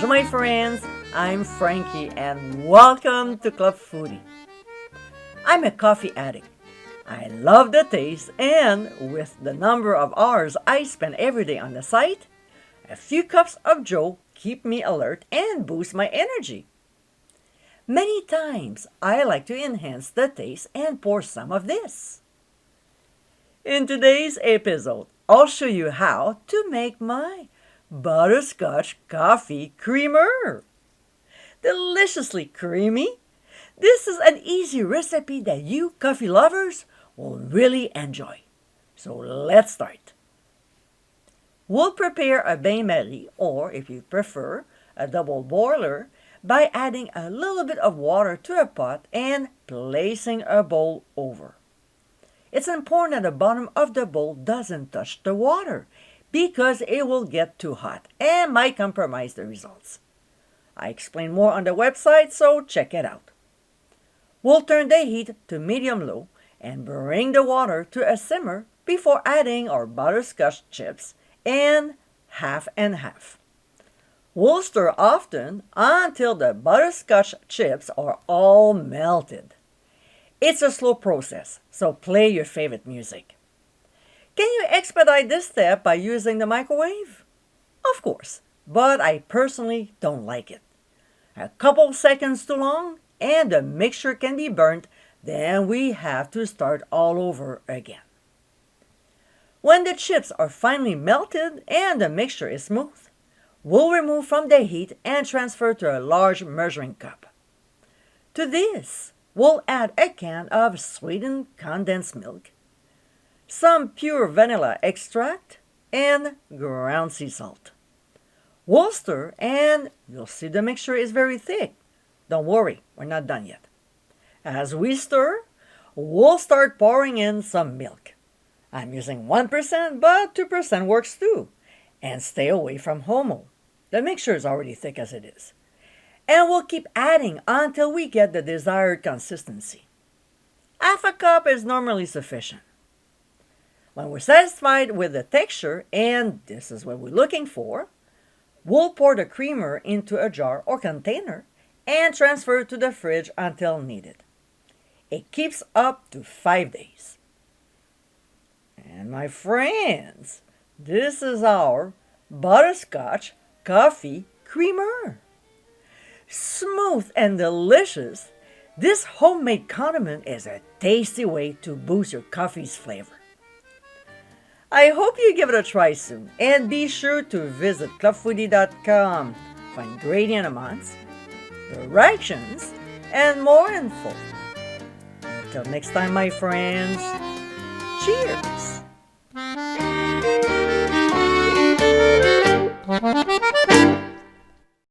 Bonjour, my friends. I'm Frankie, and welcome to Club Foodie. I'm a coffee addict. I love the taste, and with the number of hours I spend every day on the site, a few cups of Joe keep me alert and boost my energy. Many times I like to enhance the taste and pour some of this. In today's episode, I'll show you how to make my butterscotch coffee creamer. Deliciously creamy. This is an easy recipe that you coffee lovers will really enjoy. So let's start. We'll prepare a bain-marie, or if you prefer, a double boiler, by adding a little bit of water to a pot and placing a bowl over. It's important that the bottom of the bowl doesn't touch the water because it will get too hot and might compromise the results. I explain more on the website, so check it out. We'll turn the heat to medium-low and bring the water to a simmer before adding our butterscotch chips and half. We'll stir often until the butterscotch chips are all melted. It's a slow process, so play your favorite music. Can you expedite this step by using the microwave? Of course, but I personally don't like it. A couple seconds too long and the mixture can be burnt, then we have to start all over again. When the chips are finally melted and the mixture is smooth, we'll remove from the heat and transfer to a large measuring cup. To this, we'll add a can of sweetened condensed milk, some pure vanilla extract, and ground sea salt. We'll stir and you'll see the mixture is very thick. Don't worry, we're not done yet. As we stir, we'll start pouring in some milk. I'm using 1%, but 2% works too. And stay away from homo. The mixture is already thick as it is. And we'll keep adding until we get the desired consistency. Half a cup is normally sufficient. When we're satisfied with the texture, and this is what we're looking for, we'll pour the creamer into a jar or container and transfer it to the fridge until needed. It keeps up to 5 days. And my friends, this is our butterscotch coffee creamer. Smooth and delicious, this homemade condiment is a tasty way to boost your coffee's flavor. I hope you give it a try soon, and be sure to visit clubfoodie.com for ingredient amounts, directions, and more info. Until next time, my friends, cheers!